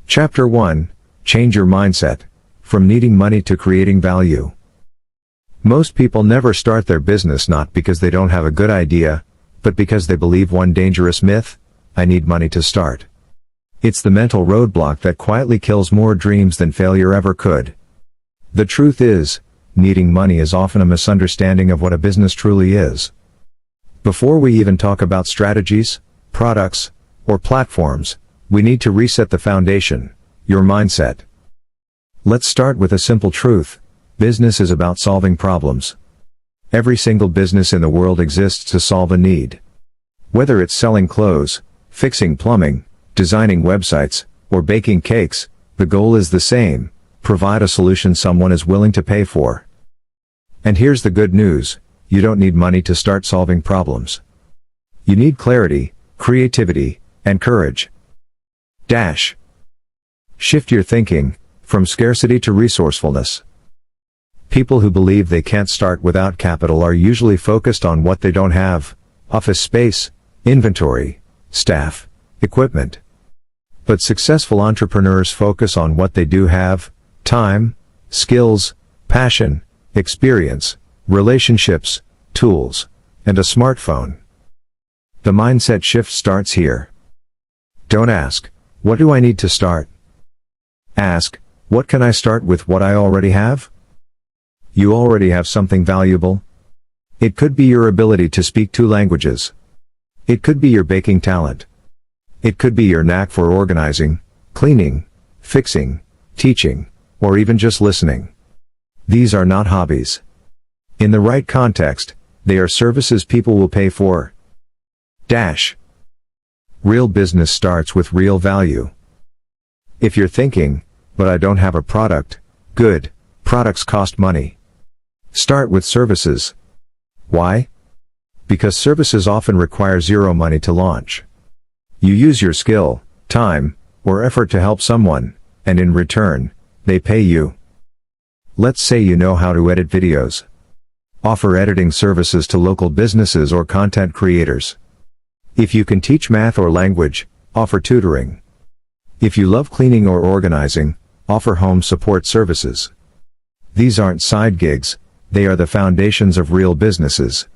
Chapter 1, Change Your Mindset, From Needing Money to Creating Value. Most people never start their business not because they don't have a good idea, but because they believe one dangerous myth: I need money to start. It's the mental roadblock that quietly kills more dreams than failure ever could. The truth is, needing money is often a misunderstanding of what a business truly is. Before we even talk about strategies, products, or platforms, we need to reset the foundation, your mindset. Let's start with a simple truth: business is about solving problems. Every single business in the world exists to solve a need. Whether it's selling clothes, fixing plumbing, designing websites, or baking cakes, the goal is the same: provide a solution someone is willing to pay for. And here's the good news: you don't need money to start solving problems. You need clarity, creativity, and courage. Shift your thinking, from scarcity to resourcefulness. People who believe they can't start without capital are usually focused on what they don't have: office space, inventory, staff, equipment. But successful entrepreneurs focus on what they do have: time, skills, passion, experience, relationships, tools, and a smartphone. The mindset shift starts here. Don't ask, what do I need to start? Ask, what can I start with what I already have? You already have something valuable. It could be your ability to speak 2 languages. It could be your baking talent. It could be your knack for organizing, cleaning, fixing, teaching, or even just listening. These are not hobbies. In the right context, they are services people will pay for. Real business starts with real value. If you're thinking, but I don't have a product, good, products cost money. Start with services. Why? Because services often require zero money to launch. You use your skill, time, or effort to help someone, and in return, they pay you. Let's say you know how to edit videos. Offer editing services to local businesses or content creators. If you can teach math or language, offer tutoring. If you love cleaning or organizing, offer home support services. These aren't side gigs, they are the foundations of real businesses.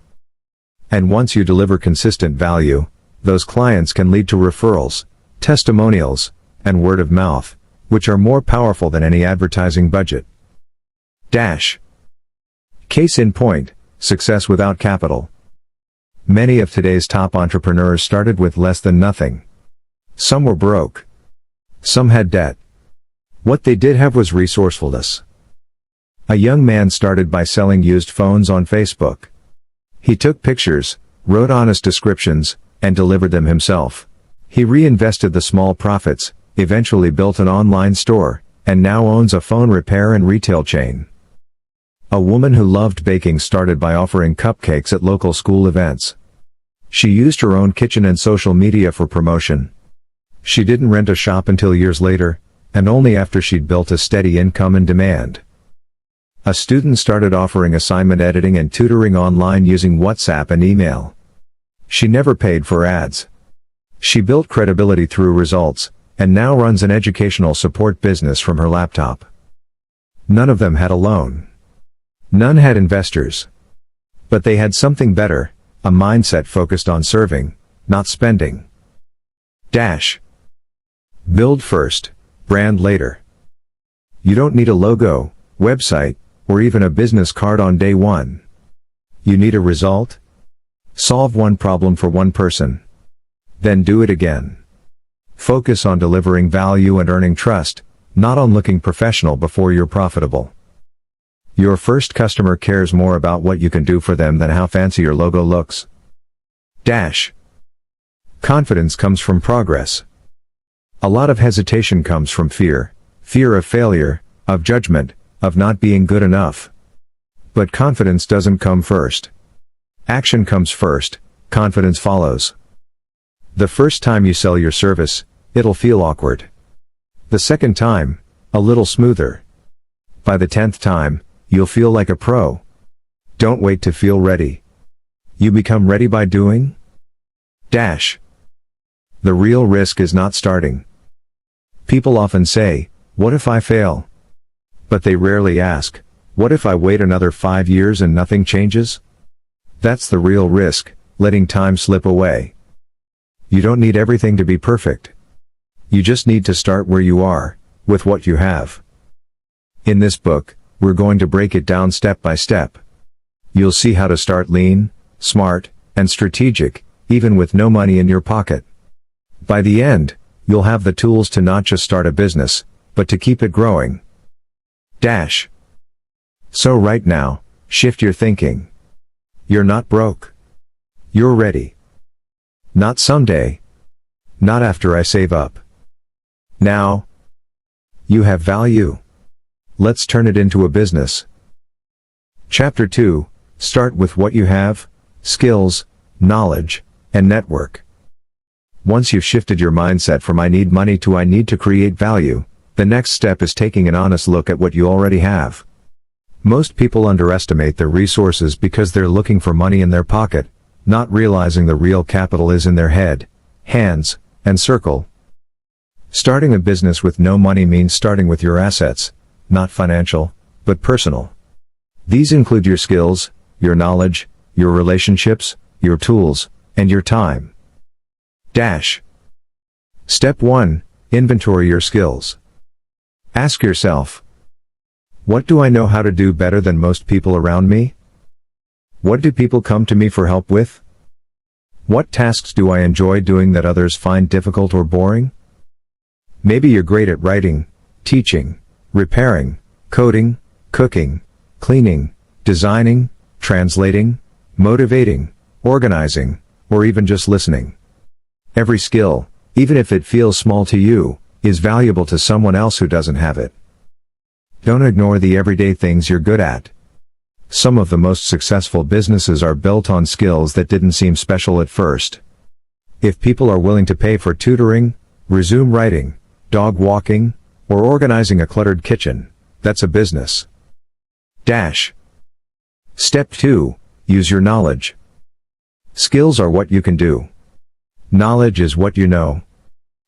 And once you deliver consistent value, those clients can lead to referrals, testimonials, and word of mouth, which are more powerful than any advertising budget. Case in point, success without capital. Many of today's top entrepreneurs started with less than nothing. Some were broke. Some had debt. What they did have was resourcefulness. A young man started by selling used phones on Facebook. He took pictures, wrote honest descriptions, and delivered them himself. He reinvested the small profits, eventually built an online store, and now owns a phone repair and retail chain. A woman who loved baking started by offering cupcakes at local school events. She used her own kitchen and social media for promotion. She didn't rent a shop until years later, and only after she'd built a steady income and demand. A student started offering assignment editing and tutoring online using WhatsApp and email. She never paid for ads. She built credibility through results, and now runs an educational support business from her laptop. None of them had a loan. None had investors. But they had something better: a mindset focused on serving, not spending. Build first, brand later. You don't need a logo, website, or even a business card on day one. You need a result? Solve one problem for one person. Then do it again. Focus on delivering value and earning trust, not on looking professional before you're profitable. Your first customer cares more about what you can do for them than how fancy your logo looks. Confidence comes from progress. A lot of hesitation comes from fear of failure, of judgment, of not being good enough. But confidence doesn't come first. Action comes first, confidence follows. The first time you sell your service, it'll feel awkward. The second time, a little smoother. By the 10th time, you'll feel like a pro. Don't wait to feel ready. You become ready by doing? The real risk is not starting. People often say, "What if I fail?" But they rarely ask, "What if I wait another 5 years and nothing changes?" That's the real risk, letting time slip away. You don't need everything to be perfect. You just need to start where you are, with what you have. In this book, we're going to break it down step by step. You'll see how to start lean, smart, and strategic, even with no money in your pocket. By the end, you'll have the tools to not just start a business, but to keep it growing. So right now, shift your thinking. You're not broke. You're ready. Not someday. Not after I save up. Now. You have value. Let's turn it into a business. Chapter 2, Start with what you have, skills, knowledge, and network. Once you've shifted your mindset from I need money to I need to create value, the next step is taking an honest look at what you already have. Most people underestimate their resources because they're looking for money in their pocket, not realizing the real capital is in their head, hands, and circle. Starting a business with no money means starting with your assets, not financial, but personal. These include your skills, your knowledge, your relationships, your tools, and your time. Step 1. Inventory your skills. Ask yourself, what do I know how to do better than most people around me? What do people come to me for help with? What tasks do I enjoy doing that others find difficult or boring? Maybe you're great at writing, teaching, repairing, coding, cooking, cleaning, designing, translating, motivating, organizing, or even just listening. Every skill, even if it feels small to you, is valuable to someone else who doesn't have it. Don't ignore the everyday things you're good at. Some of the most successful businesses are built on skills that didn't seem special at first. If people are willing to pay for tutoring, resume writing, dog walking, or organizing a cluttered kitchen, that's a business. Step 2. Use your knowledge. Skills are what you can do. Knowledge is what you know.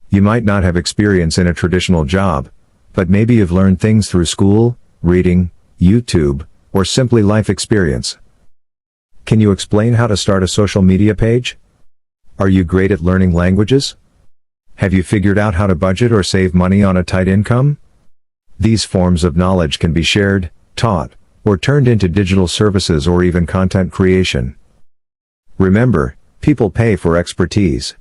You might not have experience in a traditional job, but maybe you've learned things through school, reading, YouTube, or simply life experience. Can you explain how to start a social media page? Are you great at learning languages? Have you figured out how to budget or save money on a tight income? These forms of knowledge can be shared, taught, or turned into digital services or even content creation. Remember, people pay for expertise.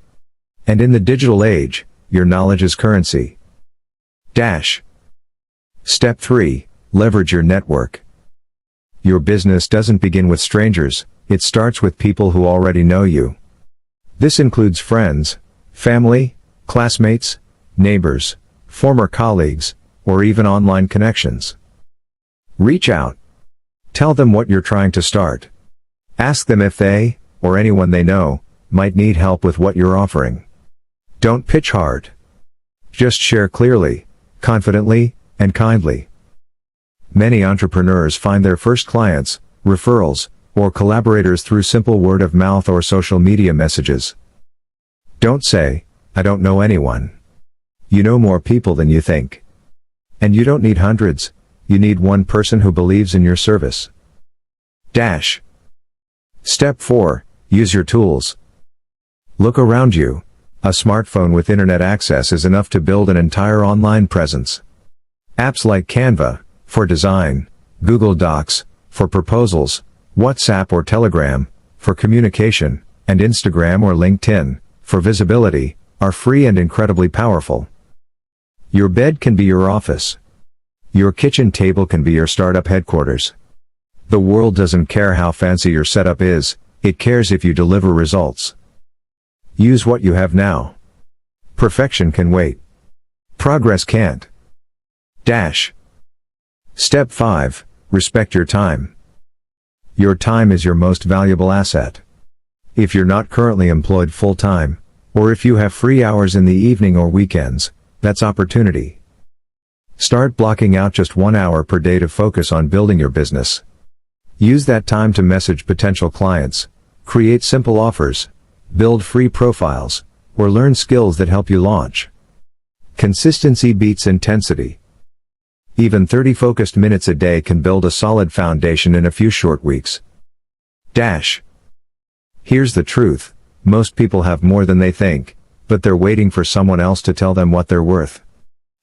And in the digital age, your knowledge is currency. Step 3. Leverage your network. Your business doesn't begin with strangers, it starts with people who already know you. This includes friends, family, classmates, neighbors, former colleagues, or even online connections. Reach out. Tell them what you're trying to start. Ask them if they, or anyone they know, might need help with what you're offering. Don't pitch hard. Just share clearly, confidently, and kindly. Many entrepreneurs find their first clients, referrals, or collaborators through simple word of mouth or social media messages. Don't say, "I don't know anyone." You know more people than you think. And you don't need hundreds, you need one person who believes in your service. Step 4. Use your tools. Look around you. A smartphone with internet access is enough to build an entire online presence. Apps like Canva, for design, Google Docs, for proposals, WhatsApp or Telegram, for communication, and Instagram or LinkedIn, for visibility, are free and incredibly powerful. Your bed can be your office. Your kitchen table can be your startup headquarters. The world doesn't care how fancy your setup is, it cares if you deliver results. Use what you have now. Perfection can wait. Progress can't. Step 5. Respect your time. Your time is your most valuable asset. If you're not currently employed full-time, or if you have free hours in the evening or weekends, that's opportunity. Start blocking out just 1 hour per day to focus on building your business. Use that time to message potential clients, create simple offers, build free profiles, or learn skills that help you launch. Consistency beats intensity. Even 30 focused minutes a day can build a solid foundation in a few short weeks. Dash. Here's the truth, most people have more than they think, but they're waiting for someone else to tell them what they're worth.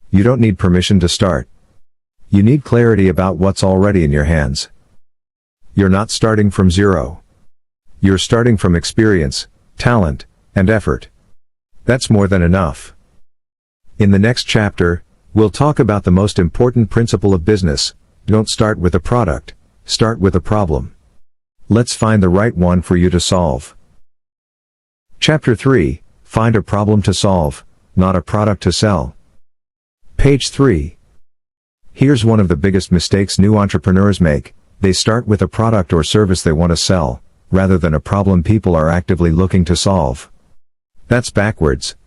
You don't need permission to start. You need clarity about what's already in your hands. You're not starting from zero. You're starting from experience, talent, and effort. That's more than enough. In the next chapter, we'll talk about the most important principle of business: don't start with a product, start with a problem. Let's find the right one for you to solve. Chapter 3, Find a problem to solve, not a product to sell. Page 3. Here's one of the biggest mistakes new entrepreneurs make: they start with a product or service they want to sell, rather than a problem people are actively looking to solve. That's backwards.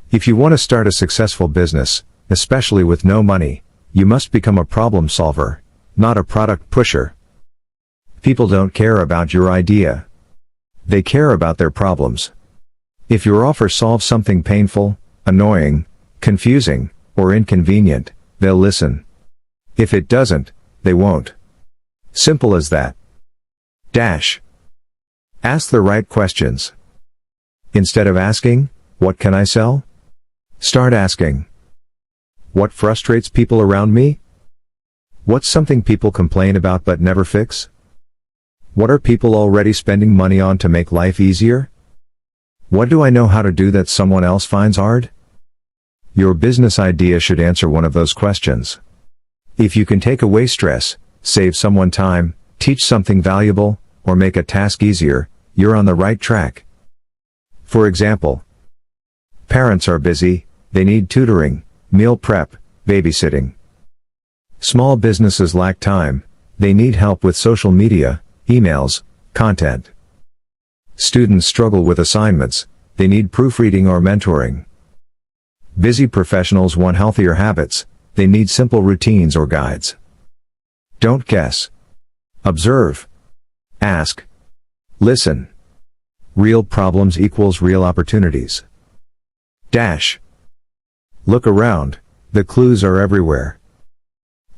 If you want to start a successful business, especially with no money, you must become a problem solver, not a product pusher. People don't care about your idea. They care about their problems. If your offer solves something painful, annoying, confusing, or inconvenient, they'll listen. If it doesn't, they won't. Simple as that. Dash. Ask the right questions. Instead of asking, "What can I sell?" start asking, "What frustrates people around me? What's something people complain about but never fix? What are people already spending money on to make life easier? What do I know how to do that someone else finds hard?" Your business idea should answer one of those questions. If you can take away stress, save someone time, teach something valuable, or make a task easier, you're on the right track. For example, parents are busy, they need tutoring, meal prep, babysitting. Small businesses lack time, they need help with social media, emails, content. Students struggle with assignments, they need proofreading or mentoring. Busy professionals want healthier habits, they need simple routines or guides. Don't guess. Observe. Ask. Listen. Real problems equals real opportunities. Dash. Look around, the clues are everywhere.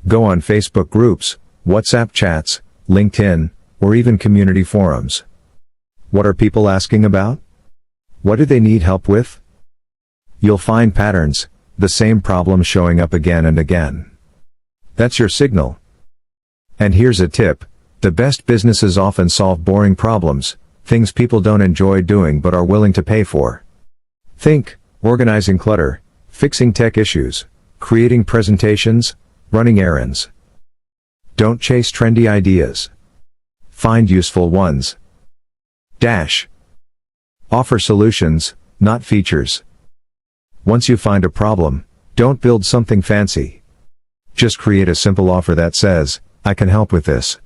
Go on Facebook groups, WhatsApp chats, LinkedIn, or even community forums. What are people asking about? What do they need help with? You'll find patterns, the same problem showing up again and again. That's your signal. And here's a tip: the best businesses often solve boring problems, things people don't enjoy doing but are willing to pay for. Think, organizing clutter, fixing tech issues, creating presentations, running errands. Don't chase trendy ideas. Find useful ones. Dash. Offer solutions, not features. Once you find a problem, don't build something fancy. Just create a simple offer that says, "I can help with this."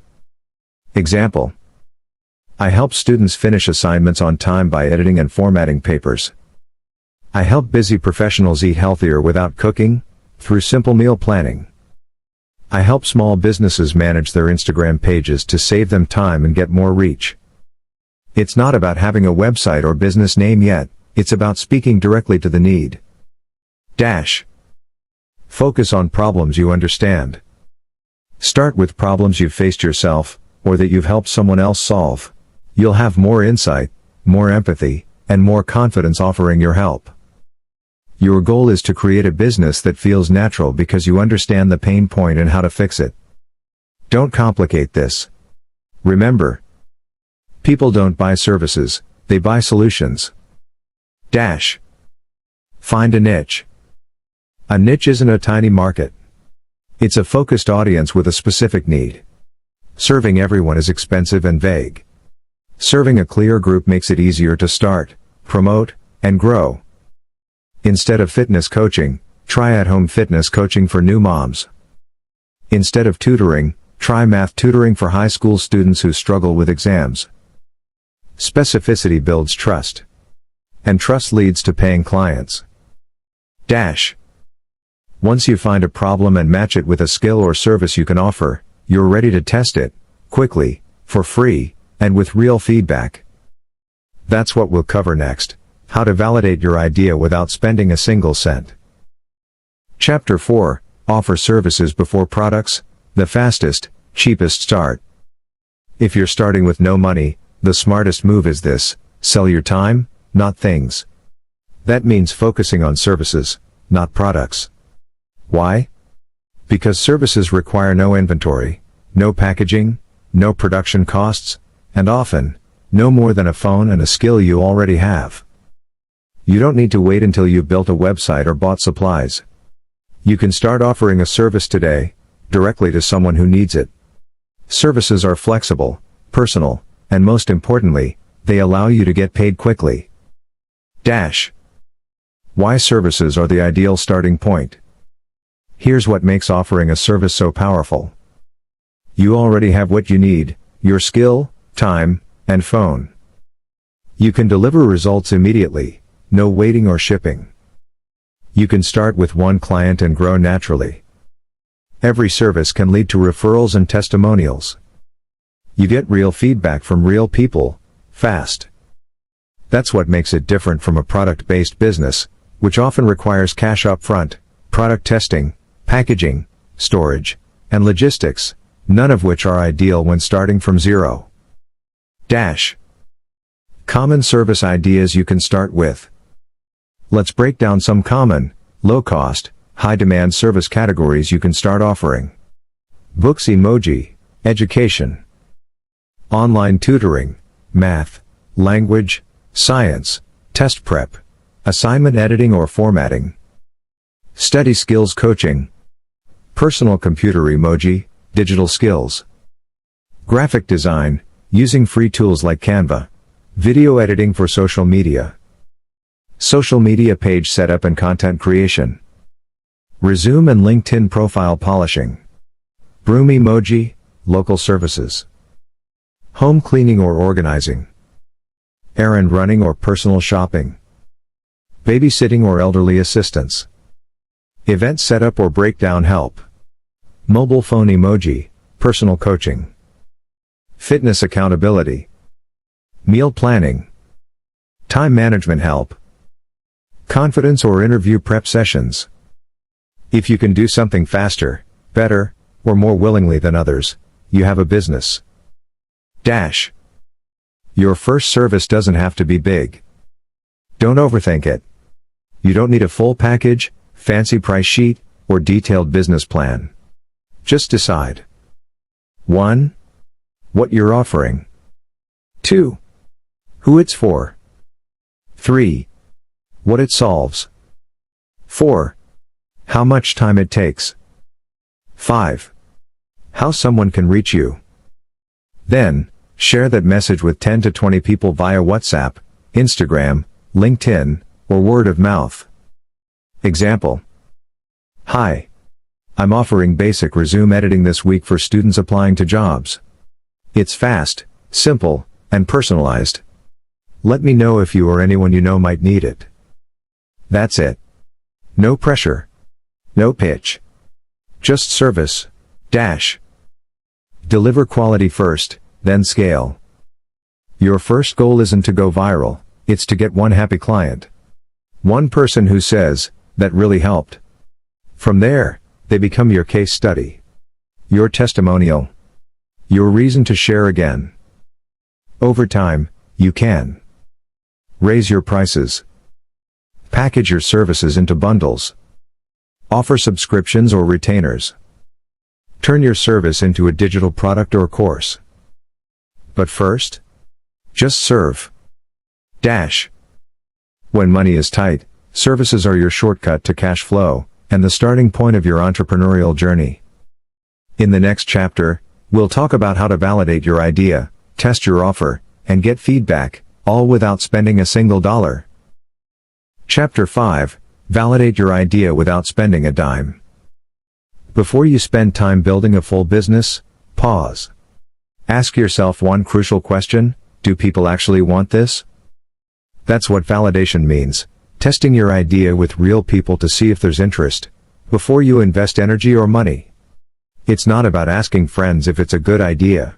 Example: I help students finish assignments on time by editing and formatting papers. I help busy professionals eat healthier without cooking, through simple meal planning. I help small businesses manage their Instagram pages to save them time and get more reach. It's not about having a website or business name yet, it's about speaking directly to the need. Dash. Focus on problems you understand. Start with problems you've faced yourself, or that you've helped someone else solve. You'll have more insight, more empathy, and more confidence offering your help. Your goal is to create a business that feels natural because you understand the pain point and how to fix it. Don't complicate this. Remember, people don't buy services, they buy solutions. Dash. Find a niche. A niche isn't a tiny market. It's a focused audience with a specific need. Serving everyone is expensive and vague. Serving a clear group makes it easier to start, promote, and grow. Instead of fitness coaching, try at-home fitness coaching for new moms. Instead of tutoring, try math tutoring for high school students who struggle with exams. Specificity builds trust. And trust leads to paying clients. Dash. Once you find a problem and match it with a skill or service you can offer, you're ready to test it, quickly, for free, and with real feedback. That's what we'll cover next: how to validate your idea without spending a single cent. Chapter 4, Offer services before products, the fastest, cheapest start. If you're starting with no money, the smartest move is this: sell your time, not things. That means focusing on services, not products. Why? Because services require no inventory, no packaging, no production costs, and often, no more than a phone and a skill you already have. You don't need to wait until you've built a website or bought supplies. You can start offering a service today, directly to someone who needs it. Services are flexible, personal, and most importantly, they allow you to get paid quickly. Why services are the ideal starting point. Here's what makes offering a service so powerful. You already have what you need: your skill, time, and phone. You can deliver results immediately, no waiting or shipping. You can start with one client and grow naturally. Every service can lead to referrals and testimonials. You get real feedback from real people, fast. That's what makes it different from a product-based business, which often requires cash up front, product testing, packaging, storage, and logistics, none of which are ideal when starting from zero. Common service ideas you can start with. Let's break down some common, low-cost, high-demand service categories you can start offering. Books emoji, education. Online tutoring, math, language, science, test prep, assignment editing or formatting. Study skills coaching. Personal computer emoji, digital skills. Graphic design, using free tools like Canva. Video editing for social media. Social media page setup and content creation. Resume and LinkedIn profile polishing. Broom emoji, local services. Home cleaning or organizing. Errand running or personal shopping. Babysitting or elderly assistance. Event setup or breakdown help. Mobile phone emoji, personal coaching. Fitness accountability. Meal planning. Time management help. Confidence or interview prep sessions. If you can do something faster, better, or more willingly than others, you have a business. Your first service doesn't have to be big. Don't overthink it. You don't need a full package, fancy price sheet, or detailed business plan. Just decide. 1. What you're offering. 2. Who it's for. 3. What it solves. 4. How much time it takes. 5. How someone can reach you. Then, share that message with 10 to 20 people via WhatsApp, Instagram, LinkedIn, or word of mouth. Example. Hi. I'm offering basic resume editing this week for students applying to jobs. It's fast, simple, and personalized. Let me know if you or anyone you know might need it. That's it. No pressure. No pitch. Just service. Deliver quality first, then scale. Your first goal isn't to go viral, it's to get one happy client. One person who says, "That really helped." From there, they become your case study. Your testimonial. Your reason to share again. Over time, you can raise your prices. Package your services into bundles. Offer subscriptions or retainers. Turn your service into a digital product or course. But first, just serve. When money is tight, services are your shortcut to cash flow, and the starting point of your entrepreneurial journey. In the next chapter, we'll talk about how to validate your idea, test your offer, and get feedback, all without spending a single dollar. Chapter 5, Validate your idea without spending a dime. Before you spend time building a full business, pause. Ask yourself one crucial question: do people actually want this? That's what validation means, testing your idea with real people to see if there's interest, before you invest energy or money. It's not about asking friends if it's a good idea.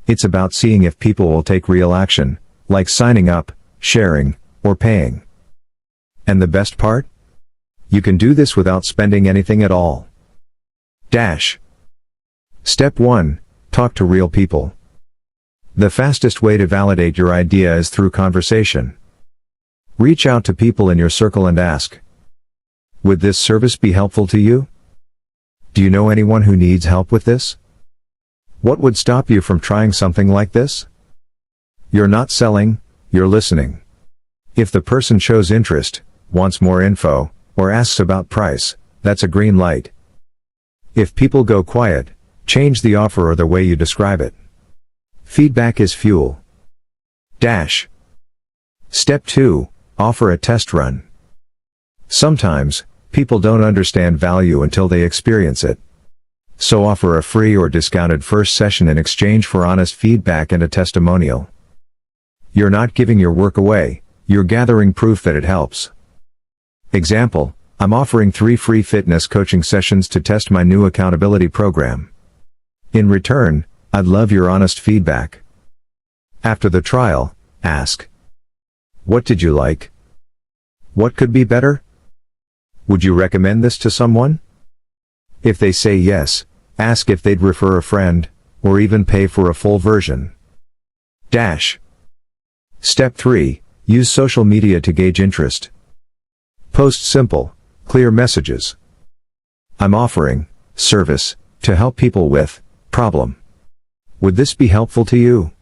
It's about seeing if people will take real action, like signing up, sharing, or paying. And the best part? You can do this without spending anything at all. Dash. Step 1. Talk to real people. The fastest way to validate your idea is through conversation. Reach out to people in your circle and ask, would this service be helpful to you? Do you know anyone who needs help with this? What would stop you from trying something like this? You're not selling, you're listening. If the person shows interest, wants more info, or asks about price, that's a green light. If people go quiet, change the offer or the way you describe it. Feedback is fuel. Dash. Step 2. Offer a test run. Sometimes, people don't understand value until they experience it. So offer a free or discounted first session in exchange for honest feedback and a testimonial. You're not giving your work away, you're gathering proof that it helps. Example, I'm offering 3 free fitness coaching sessions to test my new accountability program. In return, I'd love your honest feedback. After the trial, ask, what did you like? What could be better? Would you recommend this to someone? If they say yes, ask if they'd refer a friend, or even pay for a full version. Dash. Step 3. Use social media to gauge interest. Post simple, clear messages. I'm offering service to help people with problem. Would this be helpful to you?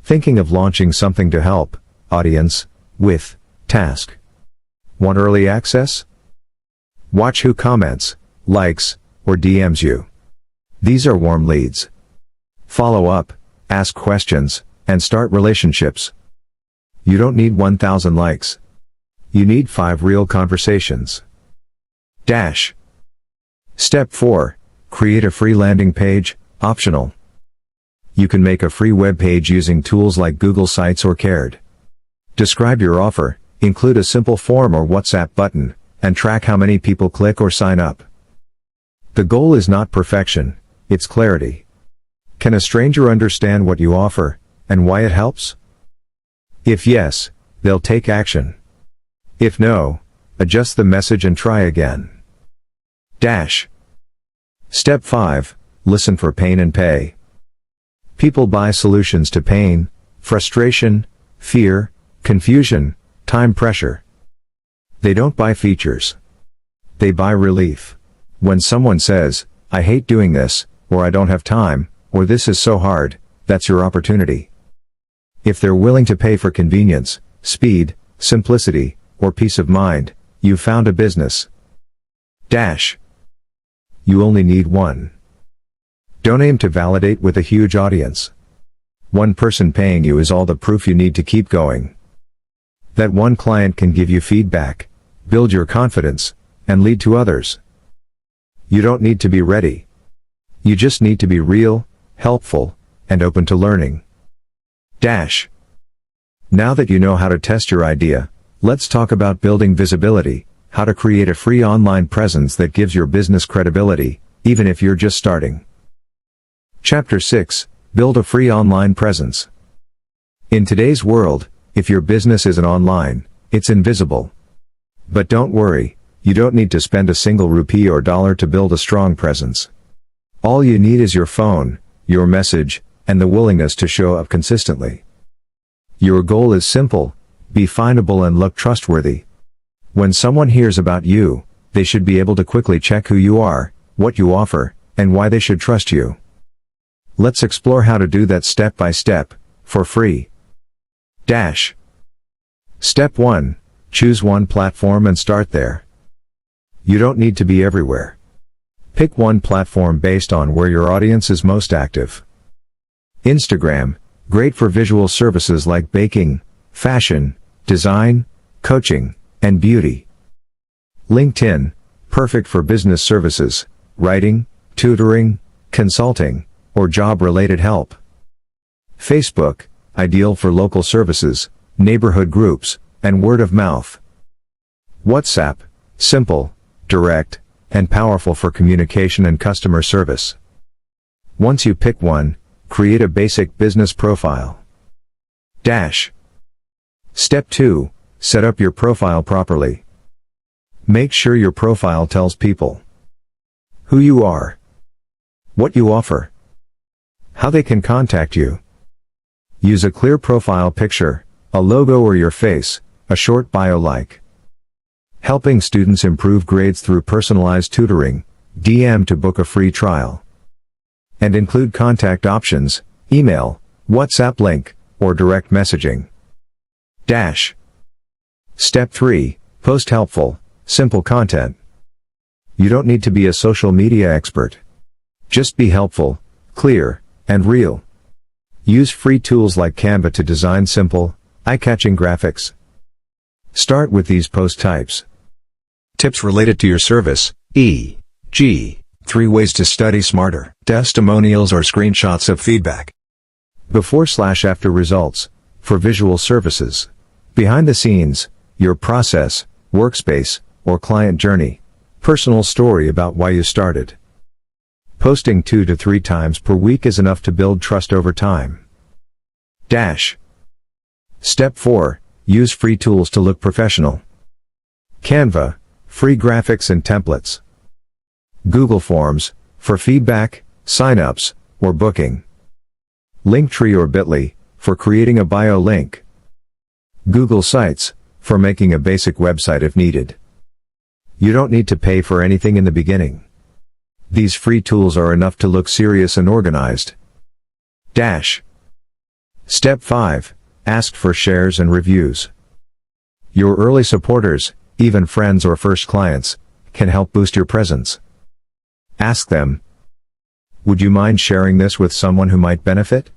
Thinking of launching something to help audience with task. Want early access? Watch who comments, likes, or DMs you. These are warm leads. Follow up, ask questions, and start relationships. You don't need 1,000 likes. You need 5 real conversations. Dash. Step 4. Create a free landing page, optional. You can make a free web page using tools like Google Sites or Cared. Describe your offer, include a simple form or WhatsApp button, and track how many people click or sign up. The goal is not perfection, it's clarity. Can a stranger understand what you offer, and why it helps? If yes, they'll take action. If no, adjust the message and try again. Dash. Step 5. Listen for pain and pay. People buy solutions to pain, frustration, fear, confusion, time pressure. They don't buy features. They buy relief. When someone says, I hate doing this, or I don't have time, or this is so hard, that's your opportunity. If they're willing to pay for convenience, speed, simplicity, or peace of mind, you've found a business. Dash. You only need one. Don't aim to validate with a huge audience. One person paying you is all the proof you need to keep going. That one client can give you feedback, build your confidence, and lead to others. You don't need to be ready. You just need to be real, helpful, and open to learning. Dash. Now that you know how to test your idea, let's talk about building visibility, how to create a free online presence that gives your business credibility, even if you're just starting. Chapter 6. Build a free online presence. In today's world, if your business isn't online, it's invisible. But don't worry, you don't need to spend a single rupee or dollar to build a strong presence. All you need is your phone, your message, and the willingness to show up consistently. Your goal is simple: be findable and look trustworthy. When someone hears about you, they should be able to quickly check who you are, what you offer, and why they should trust you. Let's explore how to do that step by step, for free. Dash. Step 1. Choose one platform and start there. You don't need to be everywhere. Pick one platform based on where your audience is most active. Instagram, great for visual services like baking, fashion, design, coaching, and beauty. LinkedIn, perfect for business services, writing, tutoring, consulting, or job-related help. Facebook, ideal for local services, neighborhood groups, and word of mouth. WhatsApp, simple, direct, and powerful for communication and customer service. Once you pick one, create a basic business profile. Dash. Step 2. Set up your profile properly. Make sure your profile tells people who you are, what you offer, how they can contact you. Use a clear profile picture, a logo or your face, a short bio like helping students improve grades through personalized tutoring, DM to book a free trial. And include contact options, email, WhatsApp link, or direct messaging. Step 3. Post helpful, simple content. You don't need to be a social media expert. Just be helpful, clear, and real. Use free tools like Canva to design simple, eye-catching graphics. Start with these post types. Tips related to your service, e.g., 3 ways to study smarter, testimonials or screenshots of feedback. Before/after results, for visual services. Behind the scenes, your process, workspace, or client journey. Personal story about why you started. Posting 2 to 3 times per week is enough to build trust over time. Step 4. Use free tools to look professional. Canva, free graphics and templates. Google Forms, for feedback, sign-ups, or booking. Linktree or Bitly, for creating a bio link. Google Sites, for making a basic website if needed. You don't need to pay for anything in the beginning. These free tools are enough to look serious and organized. Step 5. Ask for shares and reviews. Your early supporters, even friends or first clients, can help boost your presence. Ask them, would you mind sharing this with someone who might benefit?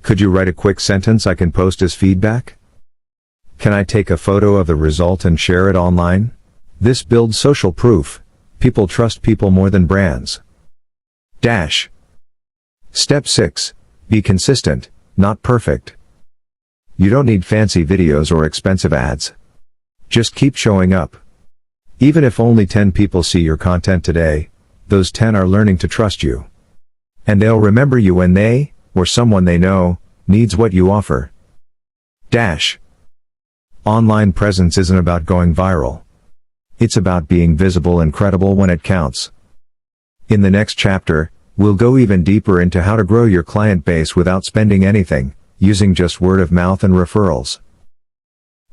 Could you write a quick sentence I can post as feedback? Can I take a photo of the result and share it online? This builds social proof. People trust people more than brands. Step 6. Be consistent, not perfect. You don't need fancy videos or expensive ads. Just keep showing up. Even if only 10 people see your content today, those 10 are learning to trust you. And they'll remember you when they, or someone they know, needs what you offer. Online presence isn't about going viral. It's about being visible and credible when it counts. In the next chapter, we'll go even deeper into how to grow your client base without spending anything, using just word of mouth and referrals.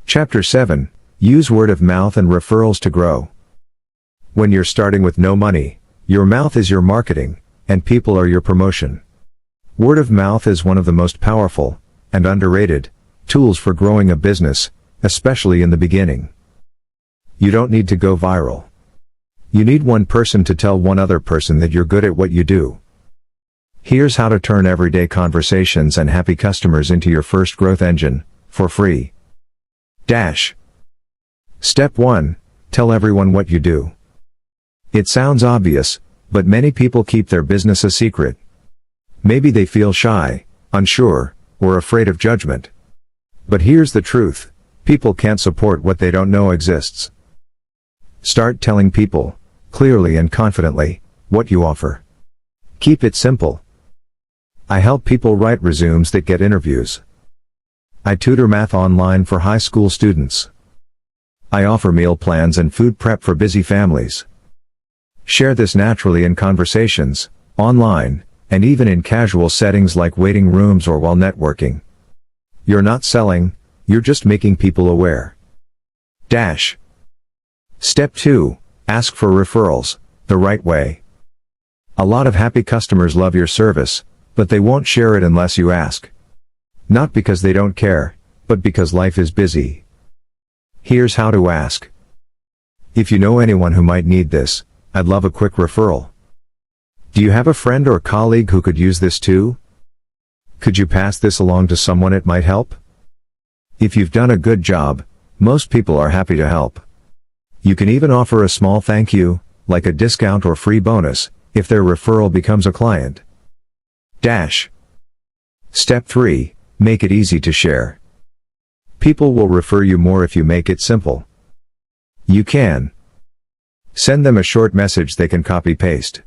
Chapter 7. Use word of mouth and referrals to grow. When you're starting with no money, your mouth is your marketing, and people are your promotion. Word of mouth is one of the most powerful, and underrated, tools for growing a business, especially in the beginning. You don't need to go viral. You need one person to tell one other person that you're good at what you do. Here's how to turn everyday conversations and happy customers into your first growth engine, for free. Step 1. Tell everyone what you do. It sounds obvious, but many people keep their business a secret. Maybe they feel shy, unsure, or afraid of judgment. But here's the truth. People can't support what they don't know exists. Start telling people, clearly and confidently, what you offer. Keep it simple. I help people write resumes that get interviews. I tutor math online for high school students. I offer meal plans and food prep for busy families. Share this naturally in conversations, online, and even in casual settings like waiting rooms or while networking. You're not selling, you're just making people aware. Step 2. Ask for referrals, the right way. A lot of happy customers love your service, but they won't share it unless you ask. Not because they don't care, but because life is busy. Here's how to ask. If you know anyone who might need this, I'd love a quick referral. Do you have a friend or colleague who could use this too? Could you pass this along to someone it might help? If you've done a good job, most people are happy to help. You can even offer a small thank you, like a discount or free bonus, if their referral becomes a client. Step 3. Make it easy to share. People will refer you more if you make it simple. You can send them a short message they can copy-paste.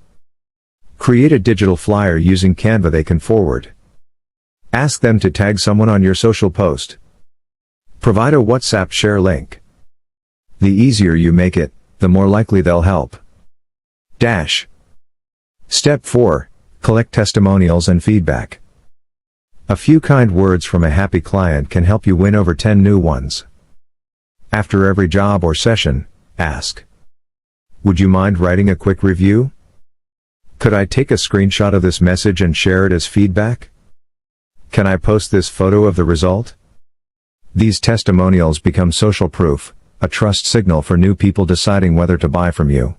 Create a digital flyer using Canva they can forward. Ask them to tag someone on your social post. Provide a WhatsApp share link. The easier you make it, the more likely they'll help. Step 4. Collect testimonials and feedback. A few kind words from a happy client can help you win over 10 new ones. After every job or session, ask, "Would you mind writing a quick review? Could I take a screenshot of this message and share it as feedback? Can I post this photo of the result?" These testimonials become social proof, a trust signal for new people deciding whether to buy from you.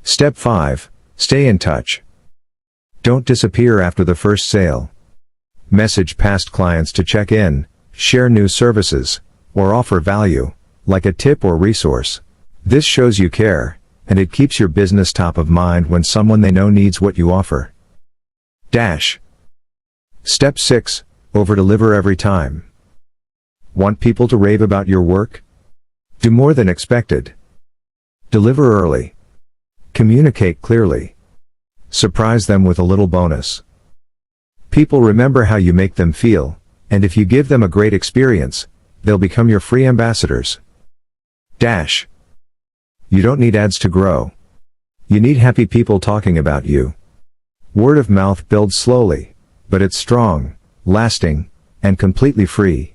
Step 5. Stay in touch. Don't disappear after the first sale. Message past clients to check in, share new services, or offer value, like a tip or resource. This shows you care, and it keeps your business top of mind when someone they know needs what you offer. Step 6. Over-deliver every time. Want people to rave about your work? Do more than expected. Deliver early. Communicate clearly. Surprise them with a little bonus. People remember how you make them feel, and if you give them a great experience, they'll become your free ambassadors. You don't need ads to grow. You need happy people talking about you. Word of mouth builds slowly, but it's strong, lasting, and completely free.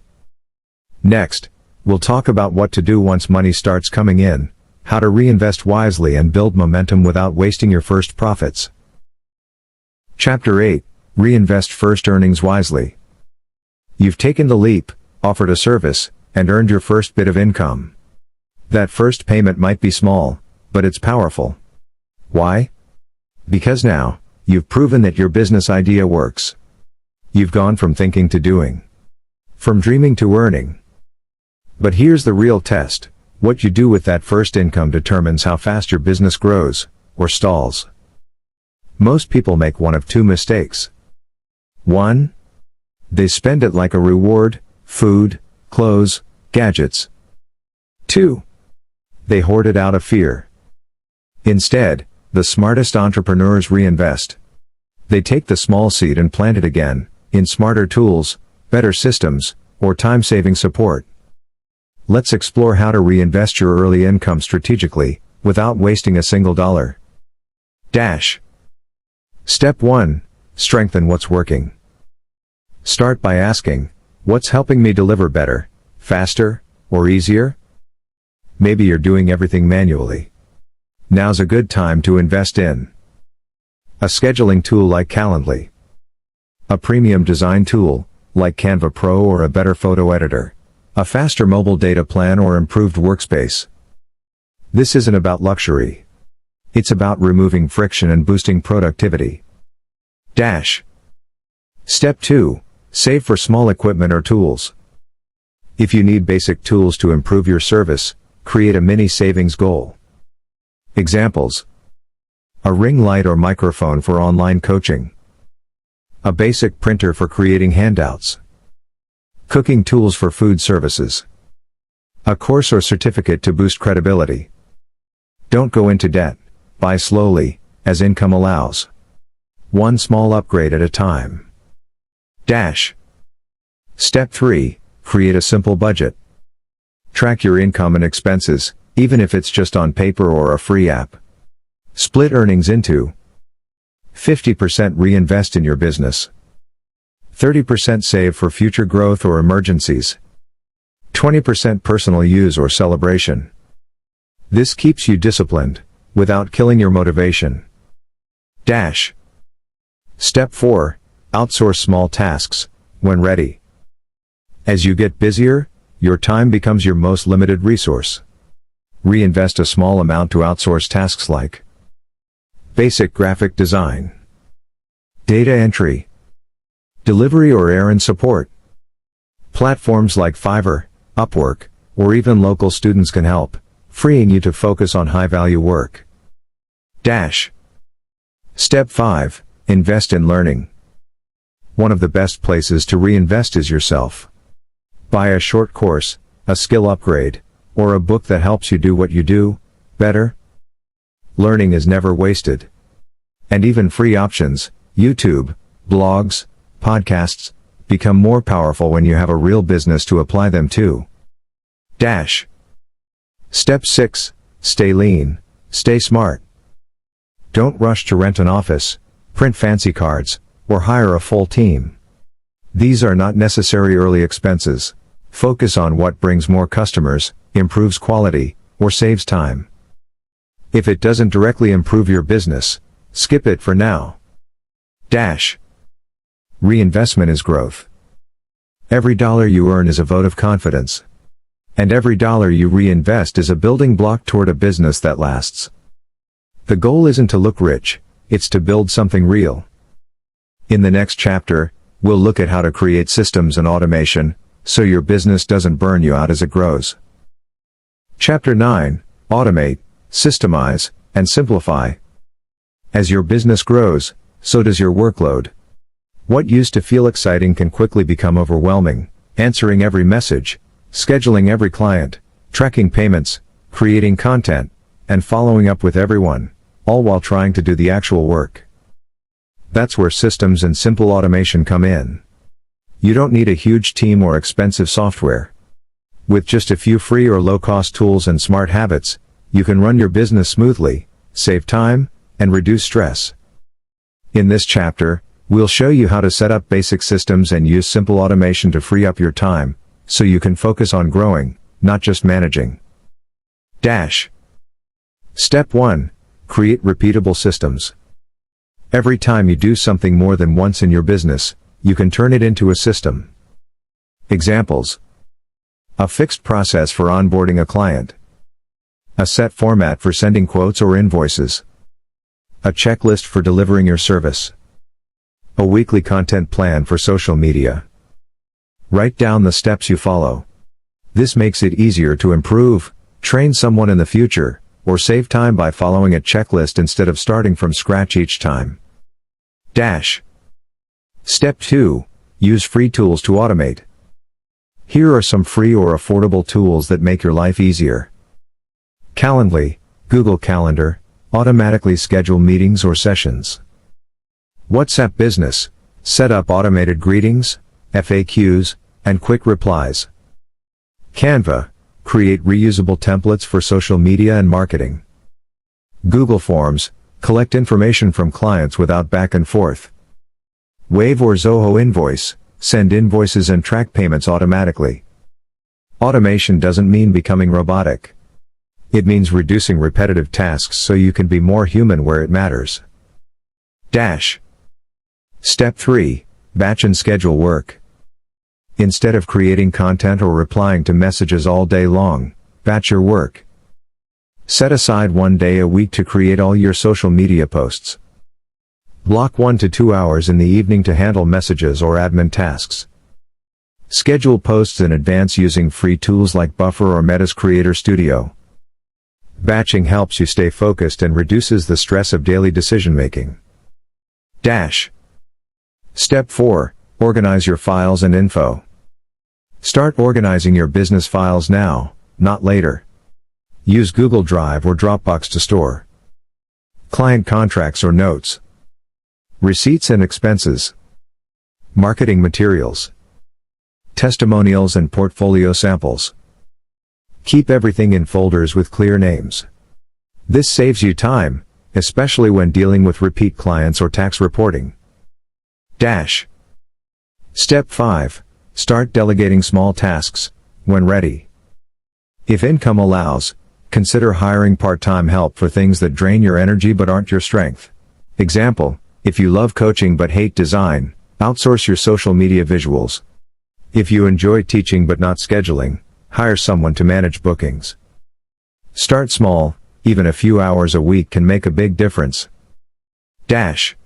Next, we'll talk about what to do once money starts coming in, how to reinvest wisely and build momentum without wasting your first profits. Chapter 8. Reinvest first earnings wisely. You've taken the leap, offered a service, and earned your first bit of income. That first payment might be small, but it's powerful. Why? Because now, you've proven that your business idea works. You've gone from thinking to doing. From dreaming to earning. But here's the real test. What you do with that first income determines how fast your business grows, or stalls. Most people make one of two mistakes. 1. They spend it like a reward, food, clothes, gadgets. 2. They hoard it out of fear. Instead, the smartest entrepreneurs reinvest. They take the small seed and plant it again, in smarter tools, better systems, or time-saving support. Let's explore how to reinvest your early income strategically, without wasting a single dollar. Step 1. Strengthen what's working. Start by asking, what's helping me deliver better, faster, or easier? Maybe you're doing everything manually. Now's a good time to invest in a scheduling tool like Calendly, a premium design tool, like Canva Pro or a better photo editor, a faster mobile data plan or improved workspace. This isn't about luxury. It's about removing friction and boosting productivity. Step 2. Save for small equipment or tools. If you need basic tools to improve your service, create a mini savings goal. Examples: a ring light or microphone for online coaching, a basic printer for creating handouts, cooking tools for food services, a course or certificate to boost credibility. Don't go into debt. Buy slowly, as income allows. One small upgrade at a time. Step 3. Create a simple budget. Track your income and expenses, even if it's just on paper or a free app. Split earnings into 50% reinvest in your business, 30% save for future growth or emergencies, 20% personal use or celebration. This keeps you disciplined, without killing your motivation. Step 4. Outsource small tasks, when ready. As you get busier, your time becomes your most limited resource. Reinvest a small amount to outsource tasks like basic graphic design, data entry, delivery or errand support. Platforms like Fiverr, Upwork, or even local students can help, freeing you to focus on high-value work. Step 5. Invest in learning. One of the best places to reinvest is yourself. Buy a short course, a skill upgrade, or a book that helps you do what you do better. Learning is never wasted. And even free options, YouTube, blogs, podcasts, become more powerful when you have a real business to apply them to. Dash. Step 6. Stay lean, stay smart. Don't rush to rent an office, print fancy cards, or hire a full team. These are not necessary early expenses. Focus on what brings more customers, improves quality, or saves time. If it doesn't directly improve your business, skip it for now. Dash. Reinvestment is growth. Every dollar you earn is a vote of confidence. And every dollar you reinvest is a building block toward a business that lasts. The goal isn't to look rich, it's to build something real. In the next chapter, we'll look at how to create systems and automation, so your business doesn't burn you out as it grows. Chapter 9, Automate, Systemize, and Simplify. As your business grows, so does your workload. What used to feel exciting can quickly become overwhelming, answering every message, scheduling every client, tracking payments, creating content, and following up with everyone, all while trying to do the actual work. That's where systems and simple automation come in. You don't need a huge team or expensive software. With just a few free or low-cost tools and smart habits, you can run your business smoothly, save time, and reduce stress. In this chapter, we'll show you how to set up basic systems and use simple automation to free up your time, so you can focus on growing, not just managing. Dash. Step 1. Create repeatable systems. Every time you do something more than once in your business, you can turn it into a system. Examples. A fixed process for onboarding a client. A set format for sending quotes or invoices. A checklist for delivering your service. A weekly content plan for social media. Write down the steps you follow. This makes it easier to improve, train someone in the future, or save time by following a checklist instead of starting from scratch each time. Dash. Step 2. Use free tools to automate. Here are some free or affordable tools that make your life easier. Calendly, Google Calendar, automatically schedule meetings or sessions. WhatsApp Business, set up automated greetings, FAQs, and quick replies. Canva, create reusable templates for social media and marketing. Google Forms, collect information from clients without back and forth. Wave or Zoho Invoice, send invoices and track payments automatically. Automation doesn't mean becoming robotic. It means reducing repetitive tasks so you can be more human where it matters. Dash. Step 3. Batch and schedule work. Instead of creating content or replying to messages all day long, batch your work. Set aside 1 day a week to create all your social media posts. Block 1 to 2 hours in the evening to handle messages or admin tasks. Schedule posts in advance using free tools like Buffer or Meta's Creator Studio. Batching helps you stay focused and reduces the stress of daily decision-making. Dash. Step 4. Organize your files and info. Start organizing your business files now, not later. Use Google Drive or Dropbox to store client contracts or notes, receipts and expenses, marketing materials, testimonials and portfolio samples. Keep everything in folders with clear names. This saves you time, especially when dealing with repeat clients or tax reporting. Dash. Step 5. Start delegating small tasks, when ready. If income allows, consider hiring part-time help for things that drain your energy but aren't your strength. Example, if you love coaching but hate design, outsource your social media visuals. If you enjoy teaching but not scheduling, hire someone to manage bookings. Start small, even a few hours a week can make a big difference. Dash.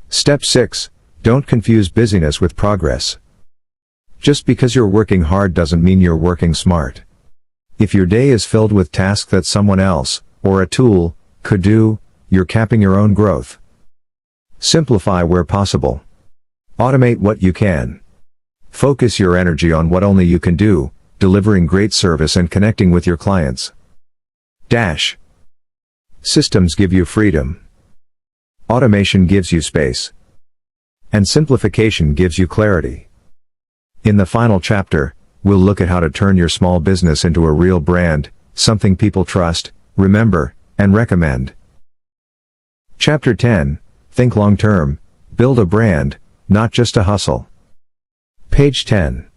Step 6. Don't confuse busyness with progress. Just because you're working hard doesn't mean you're working smart. If your day is filled with tasks that someone else, or a tool, could do, you're capping your own growth. Simplify where possible. Automate what you can. Focus your energy on what only you can do, delivering great service and connecting with your clients. Dash. Systems give you freedom. Automation gives you space. And simplification gives you clarity. In the final chapter, we'll look at how to turn your small business into a real brand, something people trust, remember, and recommend. Chapter 10, Think Long Term, Build a Brand, Not Just a Hustle. Page 10.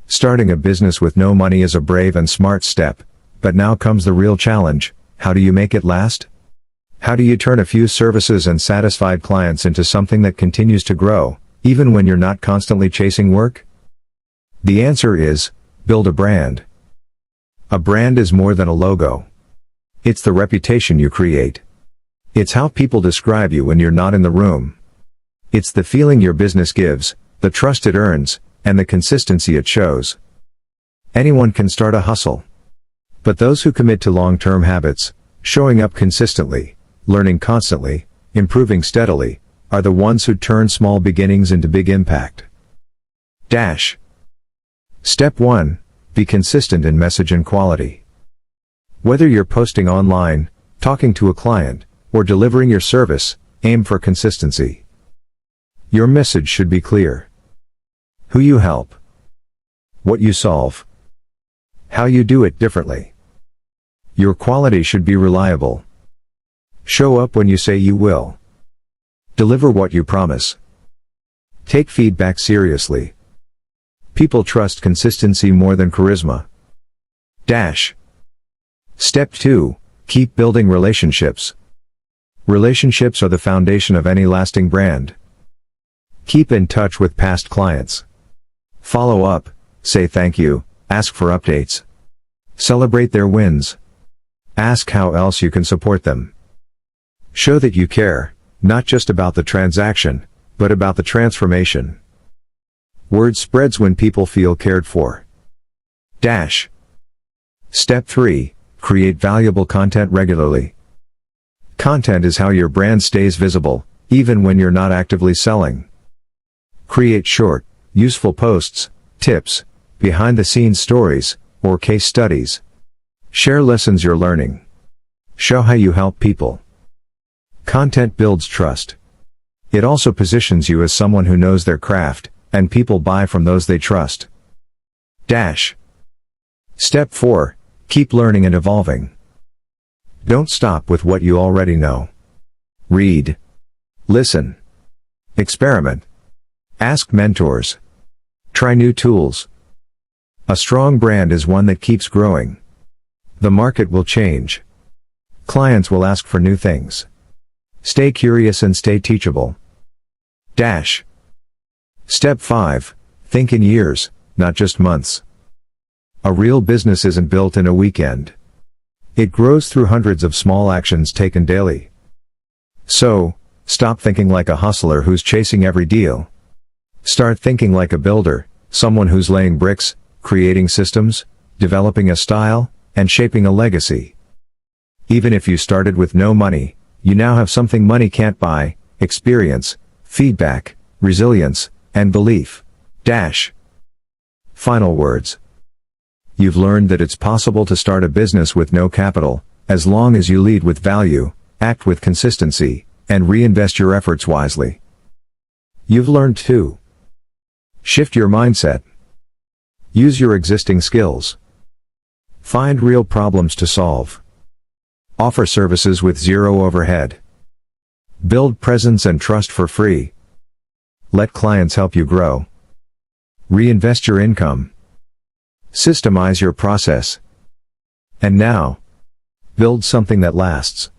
Starting a business with no money is a brave and smart step, but now comes the real challenge: how do you make it last? How do you turn a few services and satisfied clients into something that continues to grow, even when you're not constantly chasing work? The answer is, build a brand. A brand is more than a logo. It's the reputation you create. It's how people describe you when you're not in the room. It's the feeling your business gives, the trust it earns, and the consistency it shows. Anyone can start a hustle. But those who commit to long-term habits, showing up consistently, learning constantly, improving steadily, are the ones who turn small beginnings into big impact. Step 1. Be consistent in message and quality. Whether you're posting online, talking to a client, or delivering your service, aim for consistency. Your message should be clear. Who you help. What you solve. How you do it differently. Your quality should be reliable. Show up when you say you will. Deliver what you promise. Take feedback seriously. People trust consistency more than charisma. Step 2. Keep building relationships. Relationships are the foundation of any lasting brand. Keep in touch with past clients. Follow up, say thank you, ask for updates. Celebrate their wins. Ask how else you can support them. Show that you care, not just about the transaction, but about the transformation. Word spreads when people feel cared for. Step 3. Create valuable content regularly. Content is how your brand stays visible, even when you're not actively selling. Create short, useful posts, tips, behind-the-scenes stories, or case studies. Share lessons you're learning. Show how you help people. Content builds trust. It also positions you as someone who knows their craft, and people buy from those they trust. Step 4. Keep learning and evolving. Don't stop with what you already know. Read. Listen. Experiment. Ask mentors. Try new tools. A strong brand is one that keeps growing. The market will change. Clients will ask for new things. Stay curious and stay teachable. Step 5. Think in years, not just months. A real business isn't built in a weekend. It grows through hundreds of small actions taken daily. So, stop thinking like a hustler who's chasing every deal. Start thinking like a builder, someone who's laying bricks, creating systems, developing a style, and shaping a legacy. Even if you started with no money, you now have something money can't buy: experience, feedback, resilience, and belief. Final words. You've learned that it's possible to start a business with no capital, as long as you lead with value, act with consistency, and reinvest your efforts wisely. You've learned to shift your mindset. Use your existing skills. Find real problems to solve. Offer services with zero overhead. Build presence and trust for free. Let clients help you grow. Reinvest your income. Systemize your process. And now, build something that lasts.